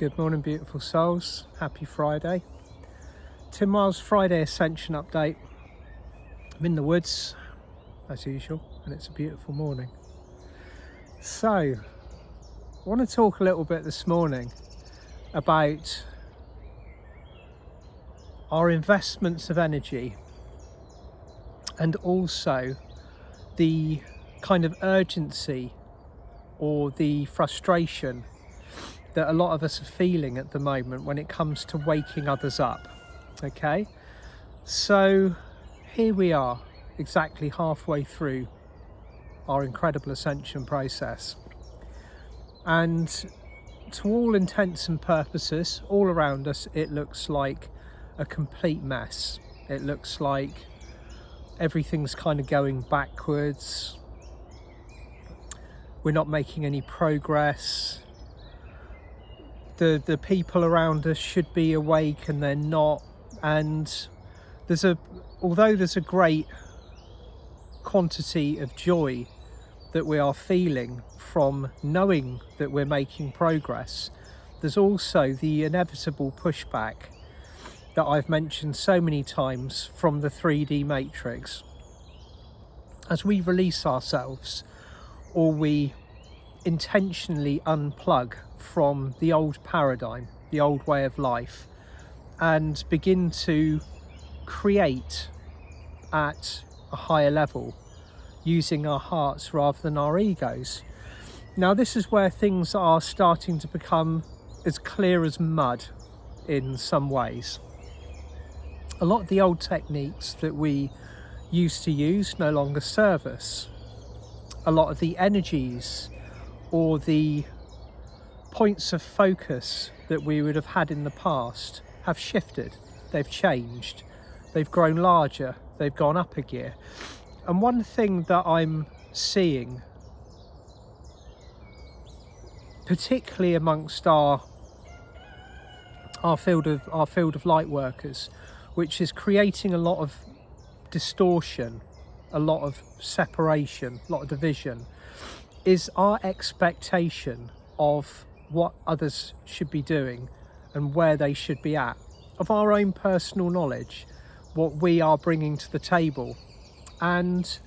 Good morning, beautiful souls. Happy Friday. 2 miles Friday Ascension update. I'm in the woods, as usual, and it's a beautiful morning. So, I want to talk a little bit this morning about our investments of energy and also the kind of urgency or the frustration that a lot of us are feeling at the moment when it comes to waking others up. Okay, so here we are, exactly halfway through our incredible ascension process, and to all intents and purposes, all around us, it looks like a complete mess. It looks like everything's kind of going backwards. We're not making any progress. The people around us should be awake and they're not, and although there's a great quantity of joy that we are feeling from knowing that we're making progress, there's also the inevitable pushback that I've mentioned so many times from the 3D matrix. As we release ourselves, or we intentionally unplug from the old paradigm, the old way of life, and begin to create at a higher level using our hearts rather than our egos. Now, this is where things are starting to become as clear as mud in some ways. A lot of the old techniques that we used to use no longer serve us. A lot of the energies or the points of focus that we would have had in the past have shifted, they've changed, they've grown larger, they've gone up a gear. And one thing that I'm seeing, particularly amongst our field of light workers, which is creating a lot of distortion, a lot of separation, a lot of division, is our expectation of what others should be doing and where they should be at, of our own personal knowledge, what we are bringing to the table. And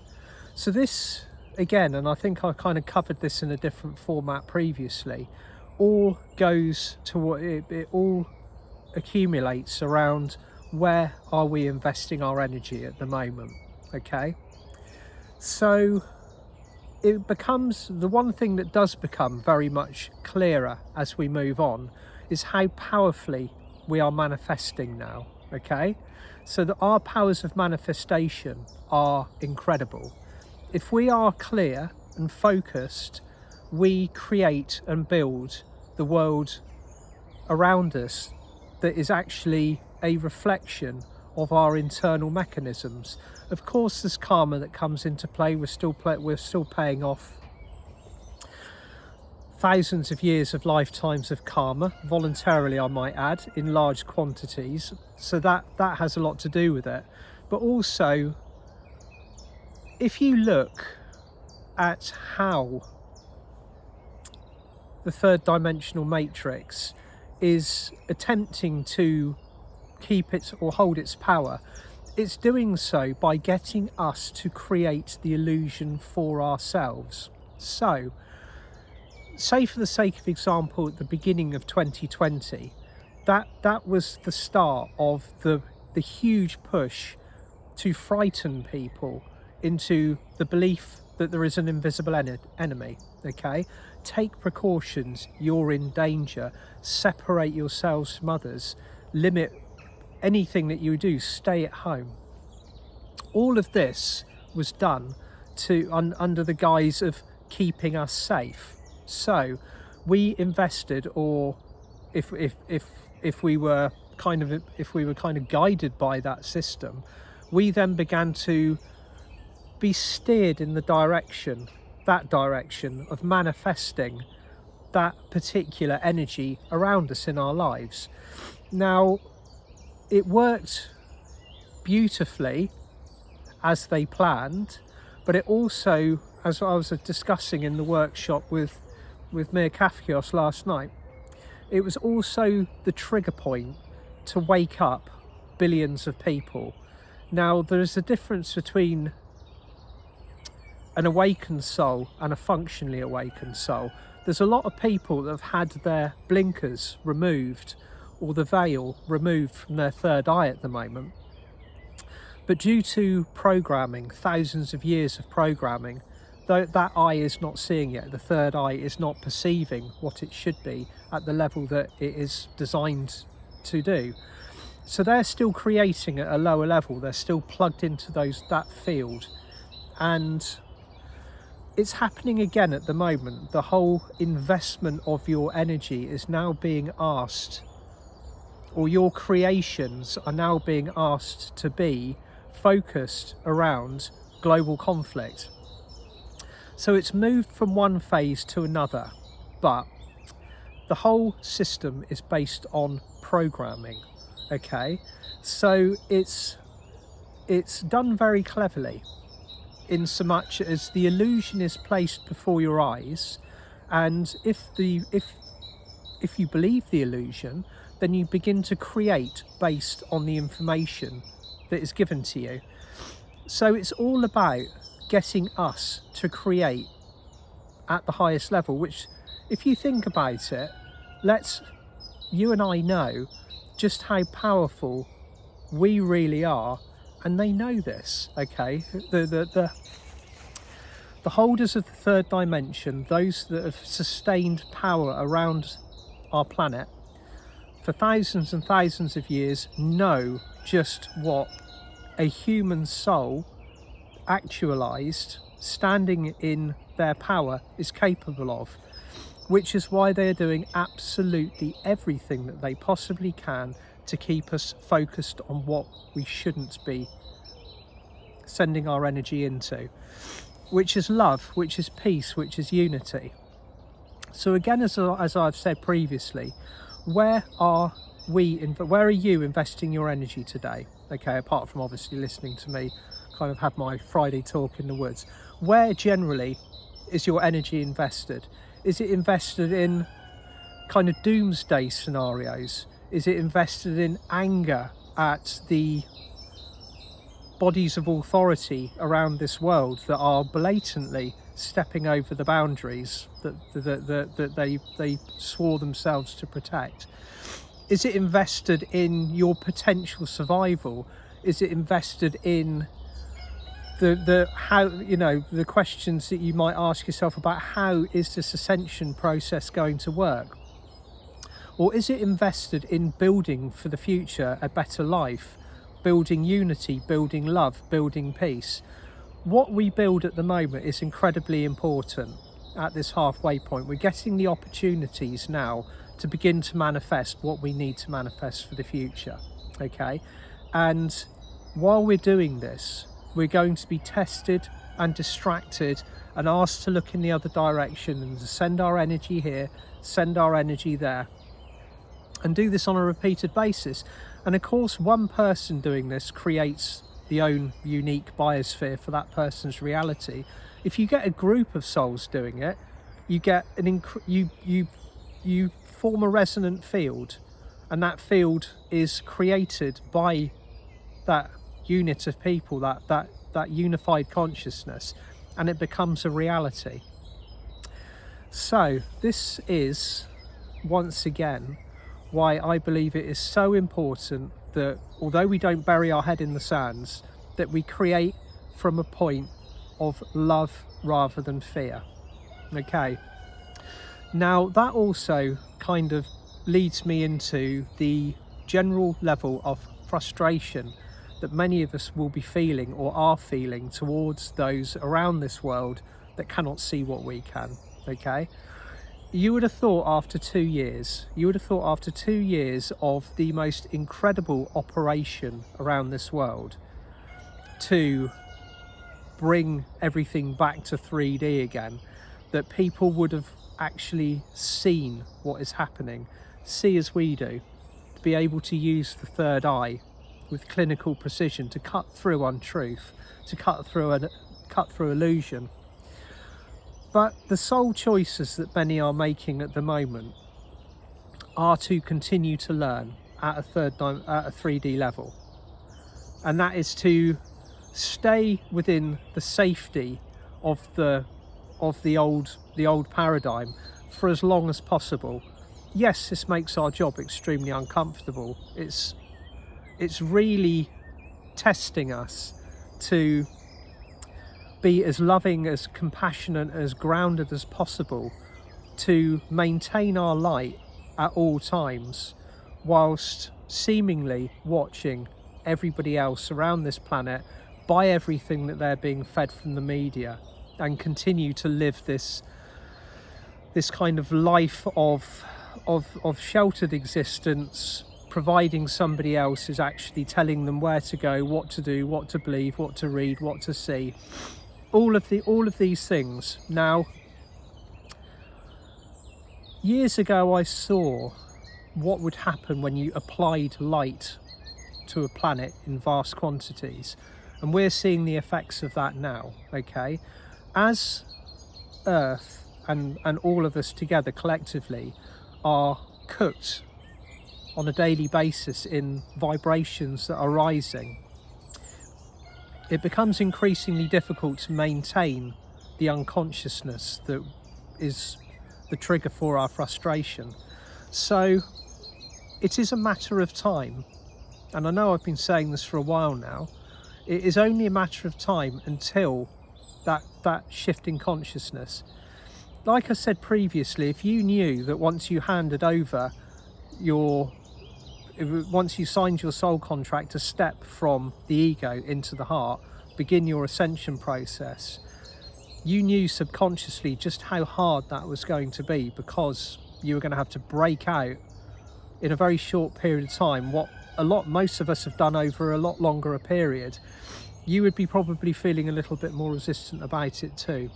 so this, again, and I think I kind of covered this in a different format previously, all goes to what it all accumulates around where are we investing our energy at the moment. Okay, so it becomes, the one thing that does become very much clearer as we move on is how powerfully we are manifesting now. Okay, so that our powers of manifestation are incredible. If we are clear and focused, we create and build the world around us that is actually a reflection of our internal mechanisms. Of course, there's karma that comes into play. We're still paying off thousands of years of lifetimes of karma, voluntarily I might add, in large quantities. So that has a lot to do with it. But also, if you look at how the third dimensional matrix is attempting to keep its or hold its power, it's doing so by getting us to create the illusion for ourselves. So, say for the sake of example, at the beginning of 2020, that was the start of the huge push to frighten people into the belief that there is an invisible enemy. Okay, take precautions, you're in danger, separate yourselves from others, limit anything that you do, stay at home. All of this was done under the guise of keeping us safe. So we invested, or if we were kind of guided by that system, we then began to be steered in the direction of manifesting that particular energy around us in our lives. Now, it worked beautifully as they planned, but it also, as I was discussing in the workshop with Mir Kafkios last night, it was also the trigger point to wake up billions of people. Now, there's a difference between an awakened soul and a functionally awakened soul. There's a lot of people that have had their blinkers removed or the veil removed from their third eye at the moment. But due to programming, thousands of years of programming, though that eye is not seeing yet, the third eye is not perceiving what it should be at the level that it is designed to do. So they're still creating at a lower level. They're still plugged into that field. And it's happening again at the moment. The whole investment of your energy is now being asked, or your creations are now being asked to be focused around global conflict. So it's moved from one phase to another, but the whole system is based on programming. Okay, so it's done very cleverly, in so much as the illusion is placed before your eyes, and if you believe the illusion, then you begin to create based on the information that is given to you. So it's all about getting us to create at the highest level, which, if you think about it, lets you and I know just how powerful we really are, and they know this. Okay, the holders of the third dimension, those that have sustained power around our planet for thousands and thousands of years, know just what a human soul actualized, standing in their power, is capable of, which is why they are doing absolutely everything that they possibly can to keep us focused on what we shouldn't be sending our energy into, which is love, which is peace, which is unity. So again, as I've said previously, where are you investing your energy today? Okay, apart from obviously listening to me kind of have my Friday talk in the woods, where generally is your energy invested? Is it invested in kind of doomsday scenarios? Is it invested in anger at the bodies of authority around this world that are blatantly stepping over the boundaries that they swore themselves to protect? Is it invested in your potential survival? Is it invested in the questions that you might ask yourself about how is this ascension process going to work? Or is it invested in building for the future a better life, building unity, building love, building peace? What we build at the moment is incredibly important at this halfway point. We're getting the opportunities now to begin to manifest what we need to manifest for the future. Okay, and while we're doing this, we're going to be tested and distracted and asked to look in the other direction and to send our energy here, send our energy there, and do this on a repeated basis. And of course, one person doing this creates the own unique biosphere for that person's reality. If you get a group of souls doing it, you get you form a resonant field, and that field is created by that unit of people, that unified consciousness, and it becomes a reality. So this is once again why I believe it is so important that, although we don't bury our head in the sands, that we create from a point of love rather than fear. Okay, now that also kind of leads me into the general level of frustration that many of us will be feeling or are feeling towards those around this world that cannot see what we can. Okay, you would have thought after 2 years, of the most incredible operation around this world to bring everything back to 3D again, that people would have actually seen what is happening, see as we do, to be able to use the third eye with clinical precision to cut through untruth, to cut through illusion. But the soul choices that many are making at the moment are to continue to learn at a 3D level, and that is to stay within the safety of the old paradigm for as long as possible. Yes, this makes our job extremely uncomfortable. It's really testing us to be as loving, as compassionate, as grounded as possible, to maintain our light at all times, whilst seemingly watching everybody else around this planet buy everything that they're being fed from the media and continue to live this kind of life of sheltered existence, providing somebody else is actually telling them where to go, what to do, what to believe, what to read, what to see, all of these things. Now, years ago I saw what would happen when you applied light to a planet in vast quantities, and we're seeing the effects of that now. Okay, as Earth and all of us together collectively are cooked on a daily basis in vibrations that are rising, it becomes increasingly difficult to maintain the unconsciousness that is the trigger for our frustration. So it is a matter of time, and I know I've been saying this for a while now, it is only a matter of time until that shift in consciousness. Like I said previously, if you knew that once you handed over once you signed your soul contract to step from the ego into the heart, begin your ascension process, you knew subconsciously just how hard that was going to be, because you were going to have to break out in a very short period of time what most of us have done over a lot longer a period. You would be probably feeling a little bit more resistant about it too.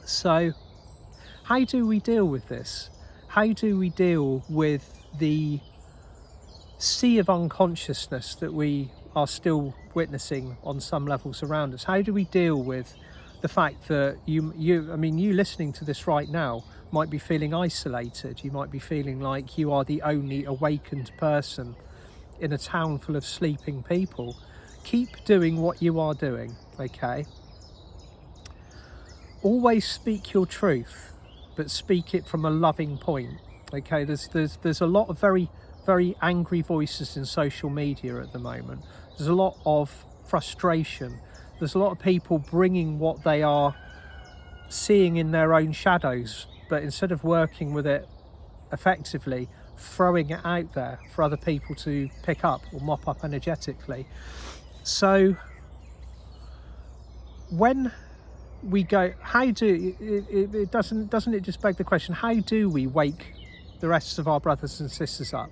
So how do we deal with this? How do we deal with the sea of unconsciousness that we are still witnessing on some levels around us? How do we deal with the fact that you listening to this right now might be feeling isolated? You might be feeling like you are the only awakened person in a town full of sleeping people. Keep doing what you are doing, okay? Always speak your truth, but speak it from a loving point, okay? There's a lot of very, very angry voices in social media at the moment. There's a lot of frustration. There's a lot of people bringing what they are seeing in their own shadows, but instead of working with it effectively, throwing it out there for other people to pick up or mop up energetically. So when we go, doesn't it just beg the question, how do we wake the rest of our brothers and sisters up?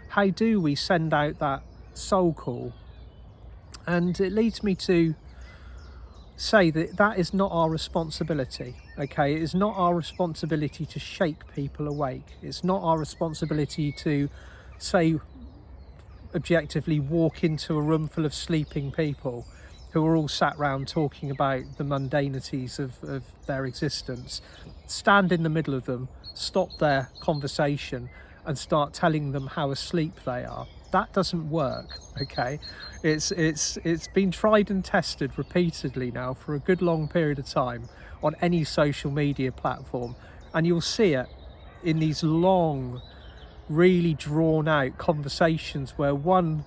How do we send out that soul call? And it leads me to say that is not our responsibility, okay? It is not our responsibility to shake people awake. It's not our responsibility to say, objectively, walk into a room full of sleeping people who are all sat round talking about the mundanities of their existence, stand in the middle of them, stop their conversation and start telling them how asleep they are. That doesn't work, okay? It's been tried and tested repeatedly now for a good long period of time on any social media platform, and you'll see it in these long, really drawn out conversations where one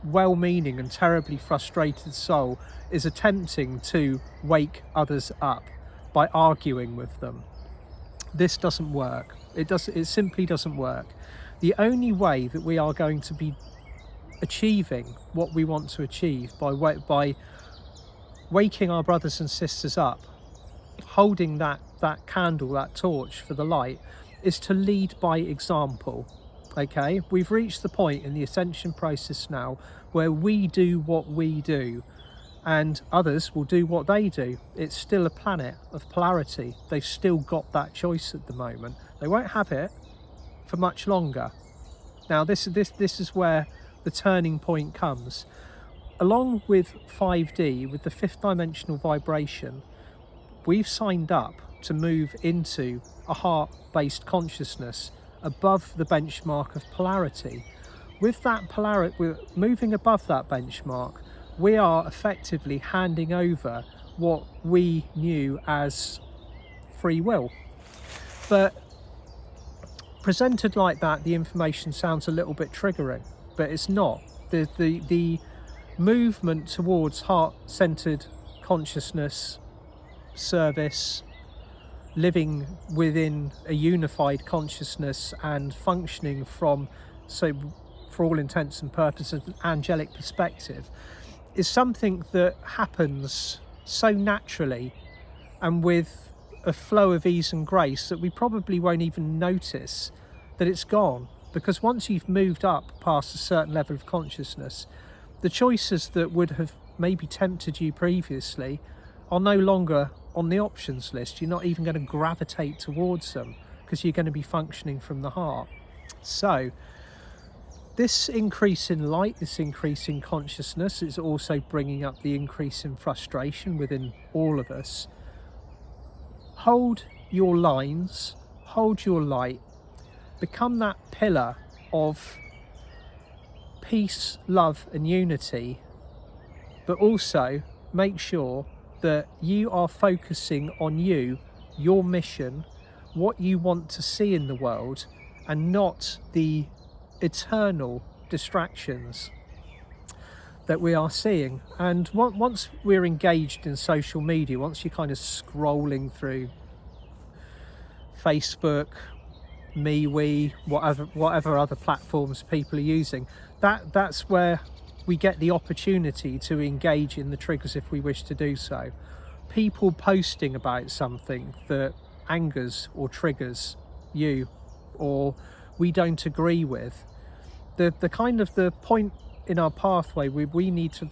well-meaning and terribly frustrated soul is attempting to wake others up by arguing with them. This doesn't work. It simply doesn't work. The only way that we are going to be achieving what we want to achieve by waking our brothers and sisters up, holding that candle, that torch for the light, is to lead by example. Okay, we've reached the point in the ascension process now where we do what we do and others will do what they do. It's still a planet of polarity. They've still got that choice at the moment. They won't have it for much longer. Now this is where the turning point comes. Along with 5D, with the fifth dimensional vibration, we've signed up to move into a heart-based consciousness above the benchmark of polarity. With that polarity, we're moving above that benchmark, we are effectively handing over what we knew as free will. But presented like that, the information sounds a little bit triggering, but it's not. The movement towards heart-centered consciousness, service, living within a unified consciousness and functioning from, so for all intents and purposes, an angelic perspective, is something that happens so naturally and with a flow of ease and grace that we probably won't even notice that it's gone. Because once you've moved up past a certain level of consciousness, the choices that would have maybe tempted you previously are no longer on the options list. You're not even going to gravitate towards them because you're going to be functioning from the heart. So this increase in light, this increase in consciousness is also bringing up the increase in frustration within all of us. Hold your lines, hold your light, become that pillar of peace, love and unity, but also make sure that you are focusing on you, your mission, what you want to see in the world, and not the eternal distractions that we are seeing. And once we're engaged in social media, once you're kind of scrolling through Facebook, MeWe, whatever other platforms people are using, that's where we get the opportunity to engage in the triggers if we wish to do so. People posting about something that angers or triggers you or we don't agree with, the kind of the point in our pathway where we need to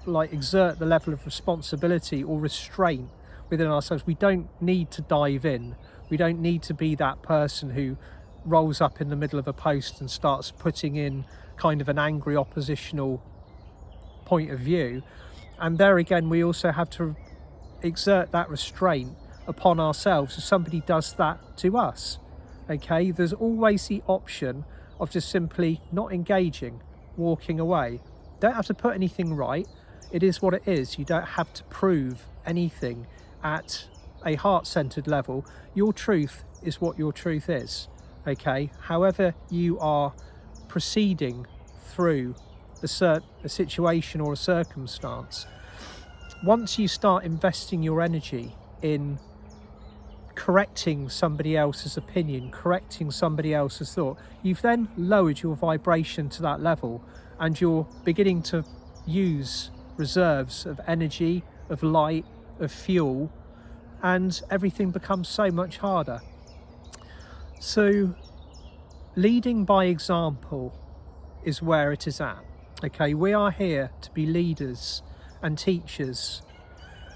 like exert the level of responsibility or restraint within ourselves. We don't need to dive in. We don't need to be that person who rolls up in the middle of a post and starts putting in kind of an angry oppositional point of view. And there again, we also have to exert that restraint upon ourselves if somebody does that to us. Okay, there's always the option of just simply not engaging, walking away. Don't have to put anything right. It is what it is. You don't have to prove anything at a heart-centered level. Your truth is what your truth is. Okay, however you are proceeding through a situation or a circumstance, once you start investing your energy in correcting somebody else's opinion, correcting somebody else's thought, you've then lowered your vibration to that level and you're beginning to use reserves of energy, of light, of fuel, and everything becomes so much harder. So leading by example is where it is at. Okay, we are here to be leaders and teachers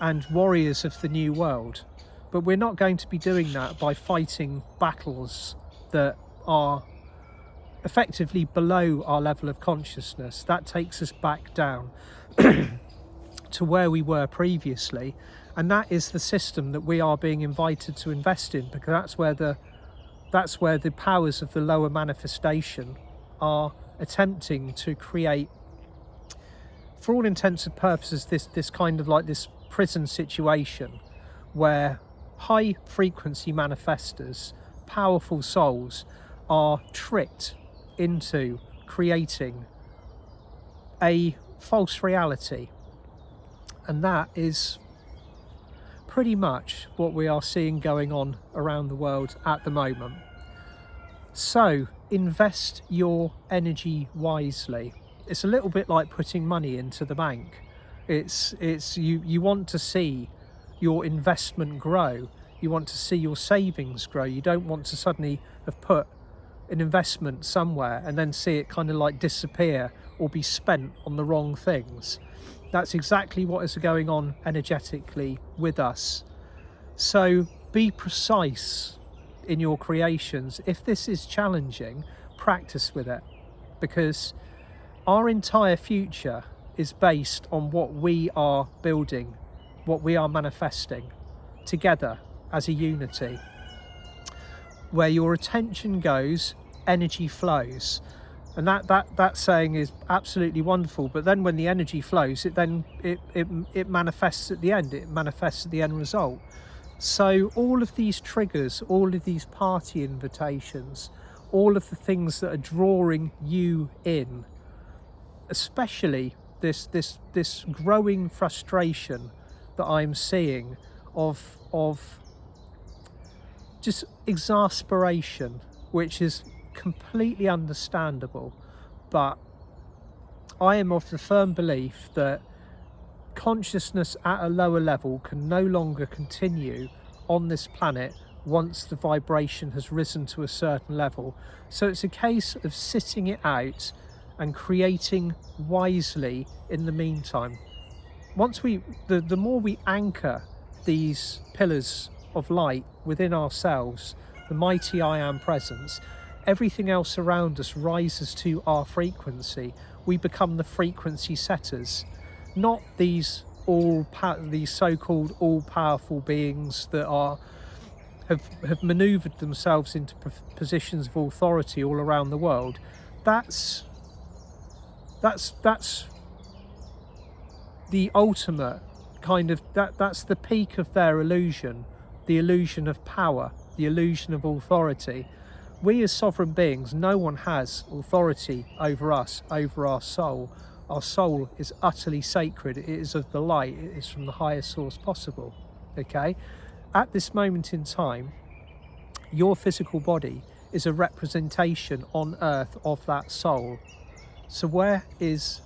and warriors of the new world, but we're not going to be doing that by fighting battles that are effectively below our level of consciousness. That takes us back down to where we were previously, and that is the system that we are being invited to invest in, because that's where the powers of the lower manifestation are attempting to create, for all intents and purposes, this kind of like this prison situation where high frequency manifestors, powerful souls, are tricked into creating a false reality. And that is pretty much what we are seeing going on around the world at the moment. So invest your energy wisely. It's a little bit like putting money into the bank. It's you want to see your investment grow. You want to see your savings grow. You don't want to suddenly have put an investment somewhere and then see it kind of like disappear or be spent on the wrong things. That's exactly what is going on energetically with us. So be precise in your creations. If this is challenging, practice with it, because our entire future is based on what we are building, what we are manifesting together as a unity. where your attention goes, energy flows. And that saying is absolutely wonderful. But then when the energy flows, it manifests at the end. It manifests at the end result. So all of these triggers, all of these party invitations, all of the things that are drawing you in, especially this growing frustration that I'm seeing of just exasperation, which is completely understandable, but I am of the firm belief that consciousness at a lower level can no longer continue on this planet once the vibration has risen to a certain level. So it's a case of sitting it out and creating wisely in the meantime. The more we anchor these pillars of light within ourselves, the mighty I am presence, everything else around us rises to our frequency. We become the frequency setters, not these so-called all-powerful beings that have maneuvered themselves into positions of authority all around the world. That's the ultimate kind of that's the peak of their illusion, the illusion of power, the illusion of authority. We as sovereign beings, no one has authority over us, over our soul. Our soul is utterly sacred. It is of the light. It is from the highest source possible. Okay? At this moment in time, your physical body is a representation on earth of that soul. So where is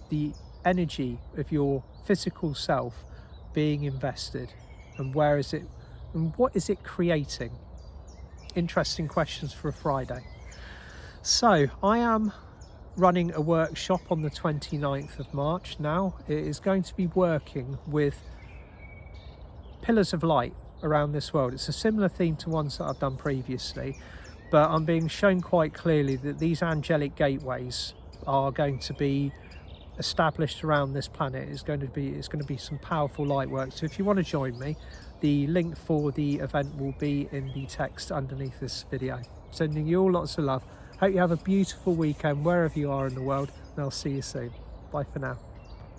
the energy of your physical self being invested? And where is it? And what is it creating? Interesting questions for a Friday. So I am running a workshop on the 29th of March now. It is going to be working with pillars of light around this world. It's a similar theme to ones that I've done previously, but I'm being shown quite clearly that these angelic gateways are going to be established around this planet. It's going to be some powerful light work. So if you want to join me, the link for the event will be in the text underneath this video. Sending you all lots of love. Hope you have a beautiful weekend wherever you are in the world, and I'll see you soon. Bye for now.